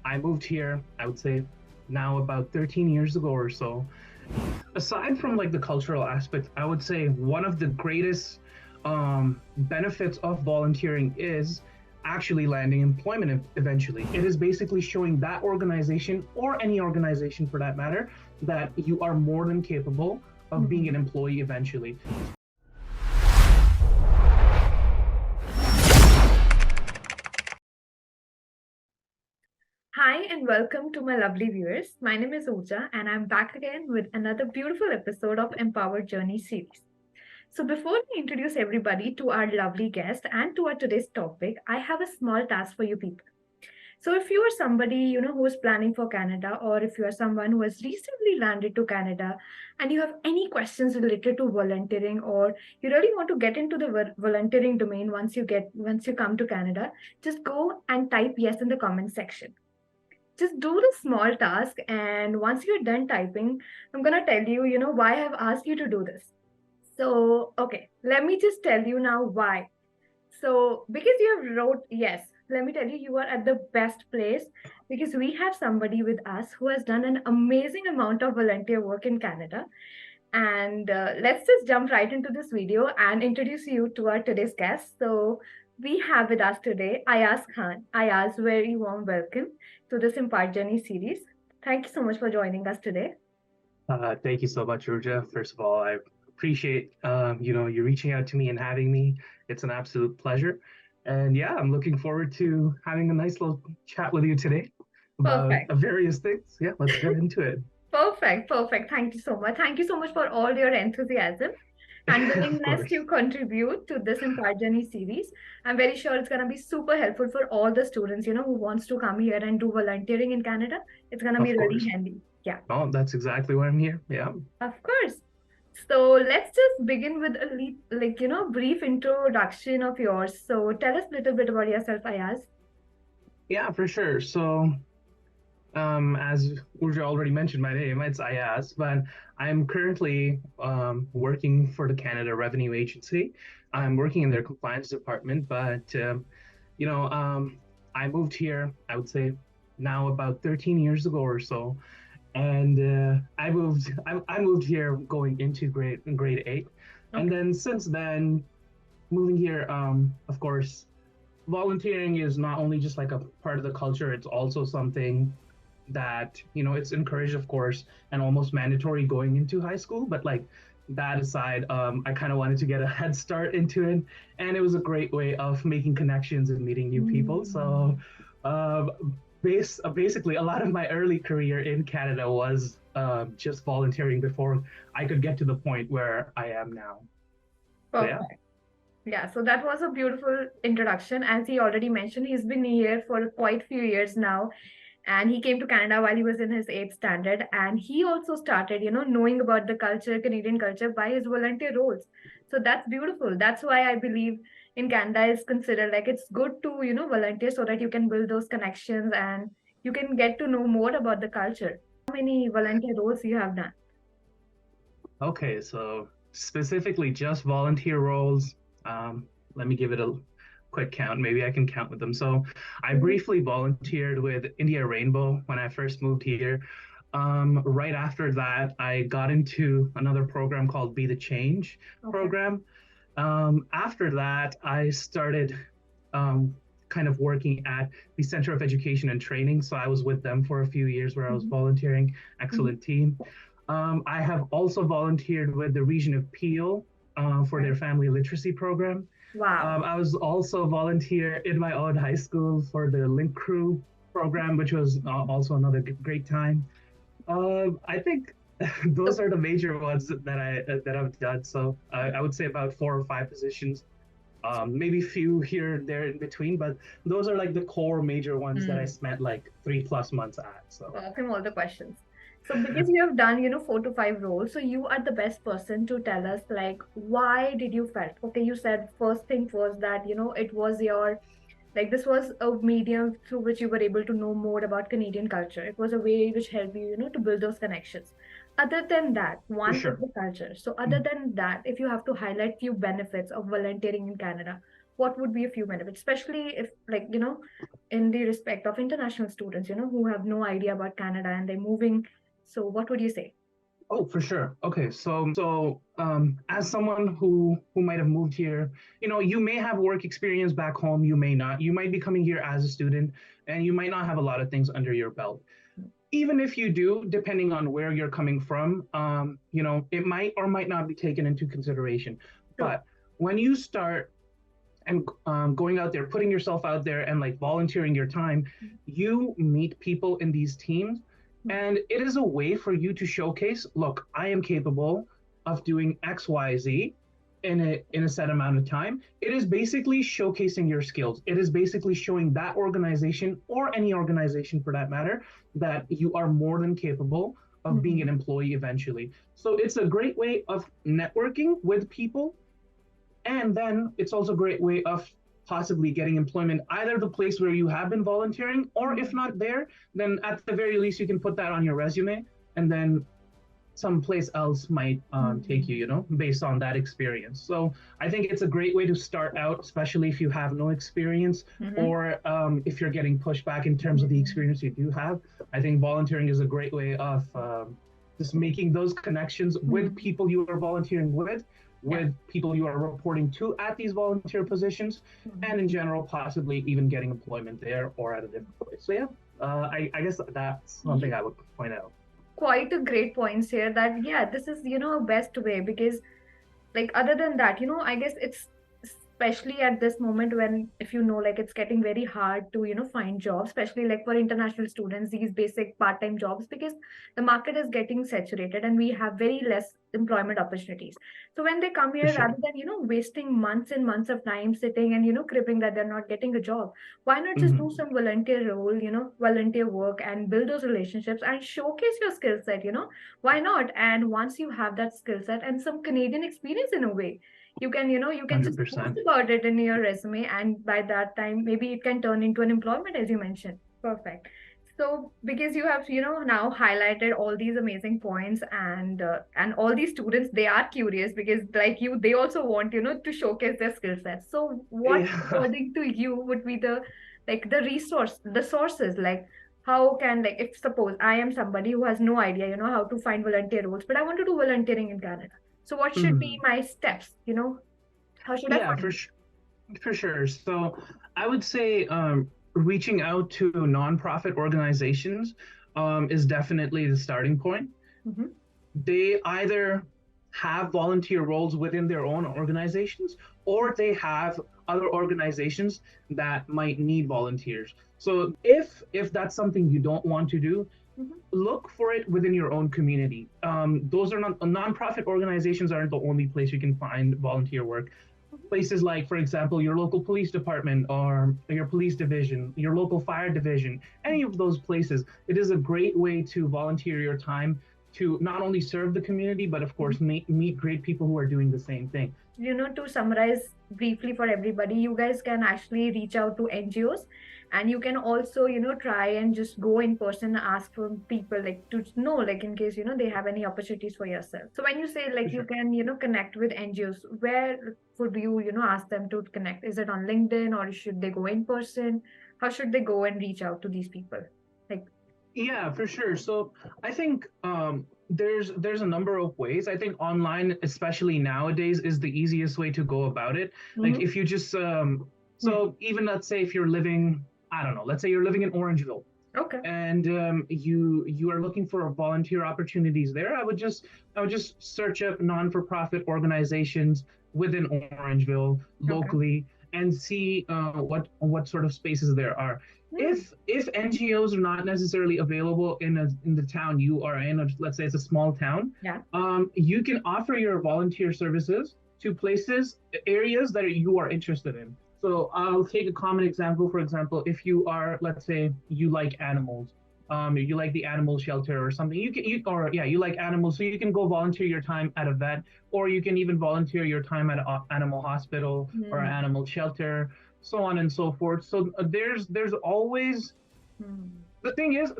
I moved here, I would say now about 13 years ago or so. Aside from like the cultural aspect, I would say one of the greatest benefits of volunteering is actually landing employment eventually. It is basically showing that organization or any organization for that matter that you are more than capable of being an employee eventually. Hi and welcome to my lovely viewers. My name is Urja and I'm back again with another beautiful episode of Empowered Journey series. So before we introduce everybody to our lovely guest and to our today's topic, I have a small task for you people. So if you are somebody, who is planning for Canada, or if you are someone who has recently landed to Canada and you have any questions related to volunteering, or you really want to get into the volunteering domain once you come to Canada, just go and type yes in the comment section. Just do the small task, and once you're done typing, I'm going to tell you, why I've asked you to do this. So okay, let me just tell you now why. So because you have wrote yes, let me tell you, you are at the best place, because we have somebody with us who has done an amazing amount of volunteer work in Canada. And let's just jump right into this video and introduce you to our today's guest. So we have with us today Ayaz Khan. Ayaz, very warm welcome to this Impart Journey series. Thank you so much for joining us today. Thank you so much, Urja. First of all, I appreciate you reaching out to me and having me. It's an absolute pleasure. And yeah, I'm looking forward to having a nice little chat with you today about Perfect. various things. Yeah, let's get into it. Perfect. Perfect. Thank you so much. Thank you so much for all your enthusiasm and Of willingness course, to contribute to this Impart Journey series. I'm very sure it's going to be super helpful for all the students, who wants to come here and do volunteering in Canada. It's going to be of really course. handy. Yeah, Oh, that's exactly why I'm here. Yeah. of course. So let's just begin with a brief introduction of yours. So tell us a little bit about yourself, Ayaz. Yeah, for sure. So, as Urja already mentioned my name, it's Ayaz, but I'm currently working for the Canada Revenue Agency. I'm working in their compliance department, but you know, um, I moved here, I would say now about 13 years ago or so, and I moved here going into grade eight, and Okay. then since then, moving here, of course, volunteering is not only just like a part of the culture; it's also something that it's encouraged, of course, and almost mandatory going into high school. But like that aside, I kind of wanted to get a head start into it, and it was a great way of making connections and meeting new people. So, Mm. um, basically, a lot of my early career in Canada was just volunteering before I could get to the point where I am now. So yeah. Perfect. Yeah, so that was a beautiful introduction. As he already mentioned, he's been here for quite a few years now, and he came to Canada while he was in his eighth standard. And he also started, knowing about the culture, Canadian culture, by his volunteer roles. So that's beautiful. That's why I believe in Canada is considered like it's good to, volunteer so that you can build those connections and you can get to know more about the culture. How many volunteer roles you have done? Okay, so specifically just volunteer roles. Um, Let me give it a quick count. Maybe I can count with them. So I briefly volunteered with India Rainbow when I first moved here. Right after that, I got into another program called Be the Change Okay. program. After that, I started um, kind of working at the Center of Education and Training. So I was with them for a few years where I was Mhm. volunteering. Mhm. Excellent team. I have also volunteered with the region of Peel for Okay. their family literacy program. Wow. I was also volunteer in my own high school for the Link Crew program, which was also another great time. I think those So are the major ones that I've done. So I would say about 4 or 5 positions, maybe few here and there in between, but those are like the core major ones that I mm, spent like 3+ months at. So welcome all the questions. So because you have done, 4 to 5 roles, so you are the best person to tell us like why did you felt? Okay, you said first thing was that, it was your like this was a medium through which you were able to know more about Canadian culture. It was a way which helped you, to build those connections. Other than that, for one is sure. the culture. So other than that, if you have to highlight few benefits of volunteering in Canada, what would be a few benefits, especially if, like, in the respect of international students, who have no idea about Canada and they're moving. So what would you say? Oh, for sure. Okay, as someone who might have moved here, you may have work experience back home, you may not. You might be coming here as a student, and you might not have a lot of things under your belt. Even if you do, depending on where you're coming from, it might or might not be taken into consideration. True. But when you start and going out there, putting yourself out there, and like volunteering your time, you meet people in these teams, and it is a way for you to showcase, look, I am capable of doing XYZ in a set amount of time. It is basically showcasing your skills. It is basically showing that organization, or any organization for that matter, that you are more than capable of being an employee eventually. So it's a great way of networking with people, and then it's also a great way of possibly getting employment, either the place where you have been volunteering, or if not there, then at the very least, you can put that on your resume, and then someplace else might take you, based on that experience. So I think it's a great way to start out, especially if you have no experience, or if you're getting pushed back in terms of the experience you do have. I think volunteering is a great way of just making those connections with people you are volunteering with people you are reporting to at these volunteer positions, and in general, possibly even getting employment there or at a different place. So yeah, I guess that's one thing I would point out. Quite a great points here, that yeah, this is a best way, because like other than that, I guess it's especially at this moment when, if like it's getting very hard to find jobs, especially like for international students, these basic part-time jobs, because the market is getting saturated and we have very less employment opportunities. So when they come For here, sure. rather than wasting months and months of time sitting and cribbing that they're not getting a job, why not just do some volunteer role, volunteer work, and build those relationships and showcase your skill set, why not? And once you have that skill set and some Canadian experience in a way, you can just post 100%. about it in your resume, and by that time maybe it can turn into an employment, as you mentioned. Perfect. So because you have now highlighted all these amazing points, and all these students, they are curious, because like you, they also want to showcase their skill sets. So what, Yeah. according to you, would be the sources, like how can, like, if suppose I am somebody who has no idea how to find volunteer roles, but I want to do volunteering in Canada, so what should be Mhm. my steps? How should I Yeah, find it? for sure. So I would say reaching out to nonprofit organizations is definitely the starting point. Mm-hmm. They either have volunteer roles within their own organizations, or they have other organizations that might need volunteers. So if that's something you don't want to do, Mm-hmm. look for it within your own community. Those are not nonprofit organizations aren't the only place you can find volunteer work. Places like, for example, your local police department or your police division, your local fire division, any of those places, it is a great way to volunteer your time to not only serve the community, but of course, meet great people who are doing the same thing. To summarize briefly for everybody, you guys can actually reach out to NGOs, and you can also, try and just go in person, ask for people, like, to know, like, in case, they have any opportunities for yourself. So when you say, For like, you sure. can, connect with NGOs, where would you, ask them to connect? Is it on LinkedIn, or should they go in person? How should they go and reach out to these people? Like, Yeah, for sure. So I think there's a number of ways. I think online, especially nowadays, is the easiest way to go about it. Like mm-hmm. if you just so even let's say if you're living, I don't know, let's say you're living in Orangeville, Okay. and you are looking for volunteer opportunities there. I would just search up non-for-profit organizations within Orangeville Okay. locally, and see what sort of spaces there are. Mm. If NGOs are not necessarily available in the town you are in, or let's say it's a small town, Yeah. you can offer your volunteer services to places, areas that you are interested in. So I'll take a common example. For example, if you are, let's say, you like animals, you like the animal shelter or something. You like animals, so you can go volunteer your time at a vet, or you can even volunteer your time at an animal hospital or an Mm. animal shelter, so on and so forth. So there's always, Mm. the thing is,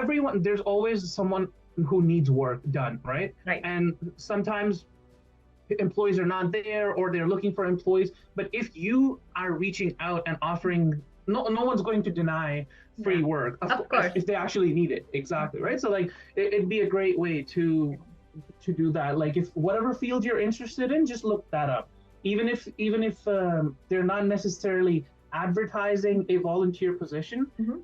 everyone, there's always someone who needs work done, right? Right. And sometimes employees are not there or they're looking for employees. But if you are reaching out and offering, no one's going to deny Yeah, free work, of of course, course. if they actually need it. Exactly, right? So like it'd be a great way to do that. Like if whatever field you're interested in, just look that up. Even if they're not necessarily advertising a volunteer position, Mm-hmm.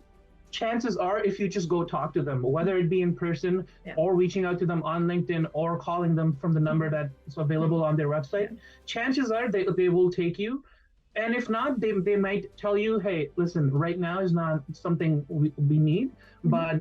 chances are if you just go talk to them, whether it be in person Yeah. or reaching out to them on LinkedIn or calling them from the number that's available on their Yeah. website, chances are they will take you. And if not, they might tell you, hey, listen, right now is not something we need, Mm-hmm. but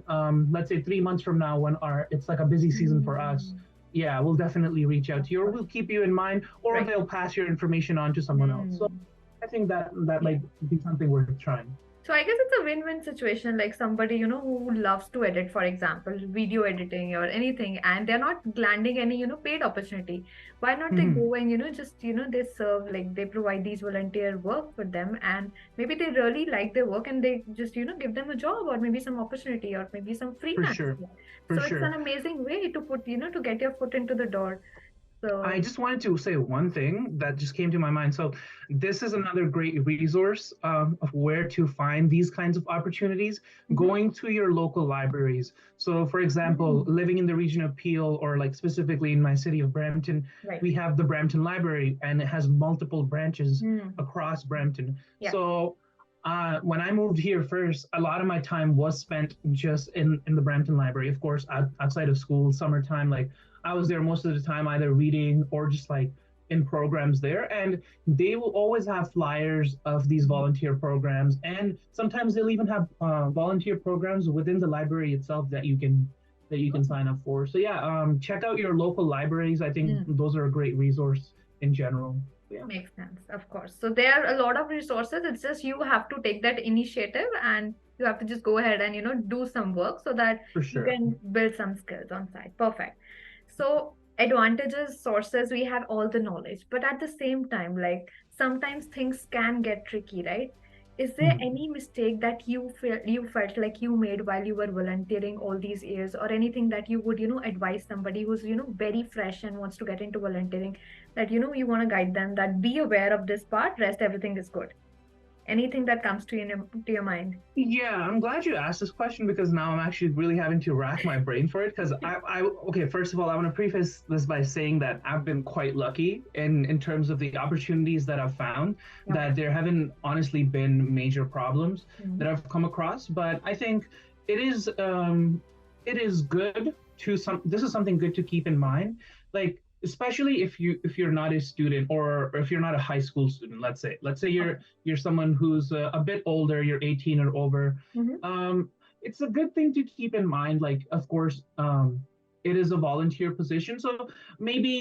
let's say 3 months from now, when it's like a busy season for us, Mm, yeah, we'll definitely reach out of to you, or course. we'll keep you in mind, or Right. they'll pass your information on to someone else. So Mm. I think that Yeah. might be something worth trying. So I guess it's a win-win situation, like somebody, who loves to edit, for example, video editing or anything, and they're not landing any, paid opportunity. Why not they Mm-hmm. go and, just, they serve, like they provide these volunteer work for them, and maybe they really like their work and they just, give them a job or maybe some opportunity or maybe some For freelance. sure. Yeah. For So it's an sure. amazing way to put, to get your foot into the door. I So, just wanted to say one thing that just came to my mind. So, this is another great resource of where to find these kinds of opportunities, mhm. going to your local libraries. So, for example, Mm, living in the region of Peel, or like specifically in my city of Brampton, right. we have the Brampton Library, and it has multiple branches Mm, across Brampton. yeah. So, when I moved here first, a lot of my time was spent just in the Brampton Library, of course, outside of school, summertime, like I was there most of the time, either reading or just like in programs there. And they will always have flyers of these Mhm. volunteer programs. And sometimes they'll even have volunteer programs within the library itself that you can sign up for. So yeah, check out your local libraries. I think Mm. those are a great resource in general. Yeah, Makes sense, of course. So there are a lot of resources. It's just you have to take that initiative and you have to just go ahead and, do some work so that for you sure. can build some skills on site. Perfect. So advantages, sources, we have all the knowledge, but at the same time, like sometimes things can get tricky, right? Is there Mhm. any mistake that you felt like you made while you were volunteering all these years, or anything that you would, advise somebody who's, very fresh and wants to get into volunteering, that, you want to guide them that be aware of this part, rest everything is good. Anything that comes to your mind? Yeah, I'm glad you asked this question because now I'm actually really having to rack my brain for it. Because okay, first of all, I want to preface this by saying that I've been quite lucky in terms of the opportunities that I've found. Okay. That there haven't honestly been major problems Mhm. that I've come across. But I think it is it is good to some. This is something good to keep in mind. Like especially if you're not a student, or if you're not a high school student, let's say you're Okay. you're someone who's a bit older, you're 18 or over, Hmm. it's a good thing to keep in mind. Like, of course, it is a volunteer position. So maybe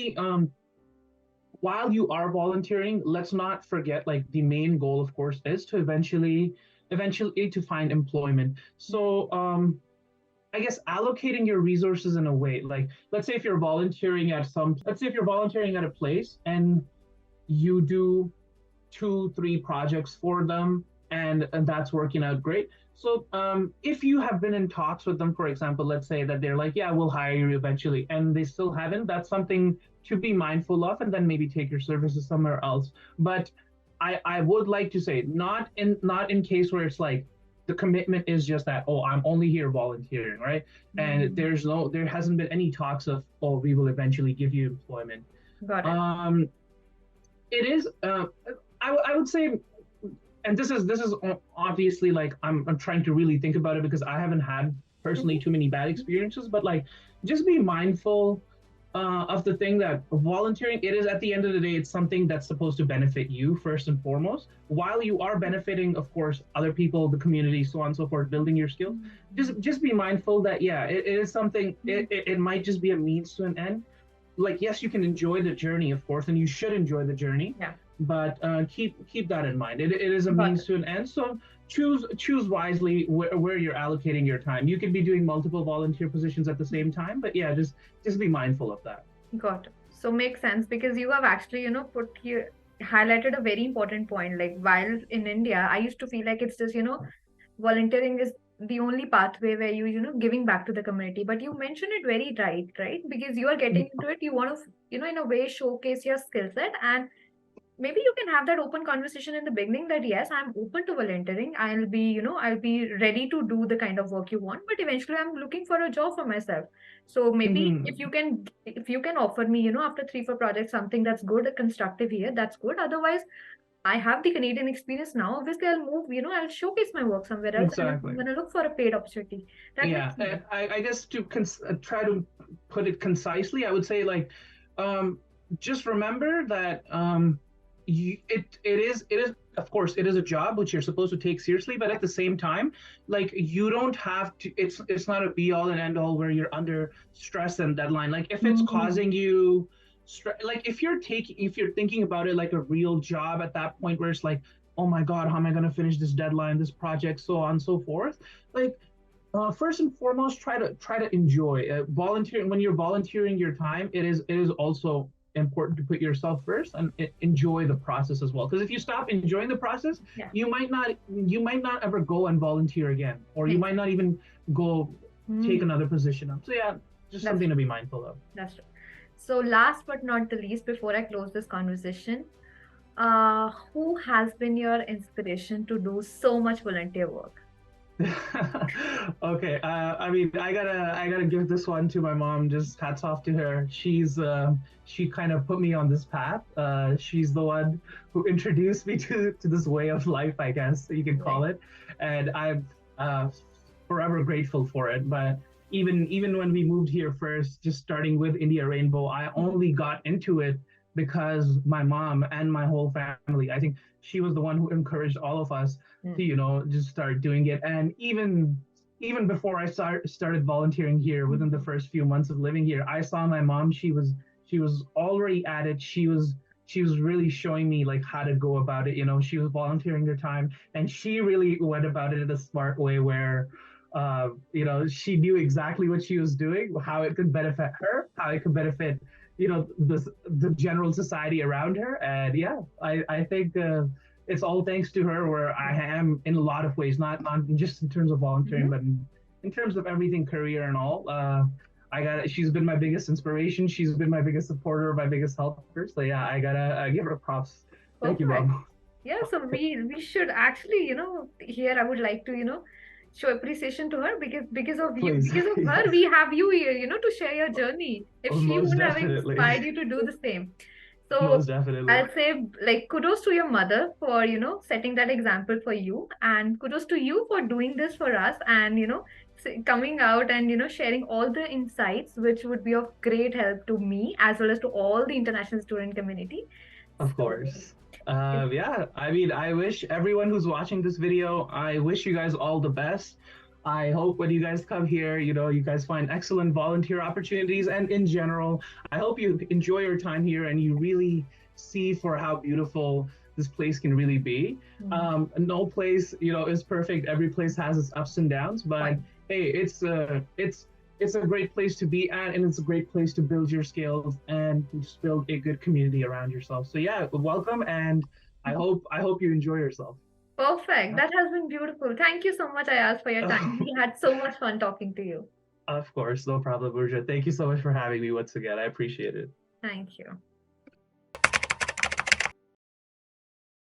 while you are volunteering, let's not forget like the main goal, of course, is to eventually to find employment. So I guess allocating your resources in a way, like let's say if you're volunteering at a place and you do 2, 3 projects for them, and that's working out great. So if you have been in talks with them, for example, let's say that they're like, yeah, we'll hire you eventually, and they still haven't, that's something to be mindful of, and then maybe take your services somewhere else. But I would like to say, not in case where it's like the commitment is just that, oh, I'm only here volunteering, right? And Mm. there hasn't been any talks of, oh, we will eventually give you employment. Got it. um it is I would say, and this is obviously like I'm trying to really think about it because I haven't had personally Mhm. too many bad experiences, but like just be mindful of the thing that volunteering, it is at the end of the day, it's something that's supposed to benefit you first and foremost, while you are benefiting, of course, other people, the community, so on and so forth, building your skills. Just be mindful that yeah, it is something, Mhm. it might just be a means to an end. Like yes, you can enjoy the journey, of course, and you should enjoy the journey, Yeah, but keep that in mind. It is a got means it. to an end. So choose wisely where you're allocating your time. You could be doing multiple volunteer positions at the same time, but yeah, just be mindful of that. Got it. So makes sense because you have actually, put here highlighted a very important point. Like while in India, I used to feel like it's just, volunteering is the only pathway where you giving back to the community. But you mentioned it very right? Because you are getting into it, you want to, in a way showcase your skill set, and maybe you can have that open conversation in the beginning that yes, I'm open to volunteering. I'll be ready to do the kind of work you want, but eventually I'm looking for a job for myself. So maybe Mhm. if you can offer me, after 3 4 projects, something that's good, constructive here, that's good. Otherwise, I have the Canadian experience now. Obviously, I'll move, I'll showcase my work somewhere else, and I'm Exactly. going to look for a paid opportunity. That Yeah, makes sense. I guess to try to put it concisely, I would say like, um, just remember that it is of course it is a job which you're supposed to take seriously, but at the same time, like you don't have to. It's not a be all and end all where you're under stress and deadline. Like if it's Mm. causing you like if you're thinking about it like a real job at that point where it's like, oh my god, how am I going to finish this deadline, this project, so on and so forth. Like first and foremost, try to enjoy volunteering. When you're volunteering your time, it is also important to put yourself first and enjoy the process as well. Because if you stop enjoying the process, Yeah, you might not ever go and volunteer again, or you makes might sense. not even go take Mm. another position up. So yeah, just That's something to true. be mindful of. That's true. So, last but not the least, before I close this conversation, who has been your inspiration to do so much volunteer work? Okay, I mean, I gotta give this one to my mom. Just hats off to her. She kind of put me on this path. She's the one who introduced me to this way of life, I guess you can call Right. it, and I'm forever grateful for it. But even when we moved here first, just starting with India Rainbow, I only got into it because my mom and my whole family. I think she was the one who encouraged all of us to Mm. just start doing it. And even before I started volunteering here, within the Mm. first few months of living here, I saw my mom. She was already at it. She was really showing me like how to go about it. She was volunteering her time, and she really went about it in a smart way where she knew exactly what she was doing, how it could benefit her, how it could benefit the general society around her. And yeah, I think it's all thanks to her where I am in a lot of ways, not just in terms of volunteering, Mhm. but in terms of everything, career and all. She's been my biggest inspiration. She's been my biggest supporter, my biggest helper. So yeah, I gotta give her props. Thank you, Perfect. mom. Yeah, so we should actually, here I would like to, show appreciation to her because of you, Please. because of Yeah, her, we have you here, to share your journey. If she most wouldn't have definitely. inspired you to do the same. So Most definitely. I'll say like kudos to your mother for, setting that example for you, and kudos to you for doing this for us, and coming out and sharing all the insights which would be of great help to me as well as to all the international student community. Of So course. if Yeah, I mean, I wish everyone who's watching this video, I wish you guys all the best. I hope when you guys come here, you guys find excellent volunteer opportunities. And in general, I hope you enjoy your time here and you really see for how beautiful this place can really be. mm, No place, is perfect. Every place has its ups and downs, but point. hey, it's a great place to be at, and it's a great place to build your skills and just build a good community around yourself. So yeah, welcome, and I hope you enjoy yourself. Perfect. That has been beautiful. Thank you so much, Ayaz, for your time. We had so much fun talking to you. Of course, no problem, Urja. Thank you so much for having me once again. I appreciate it. Thank you.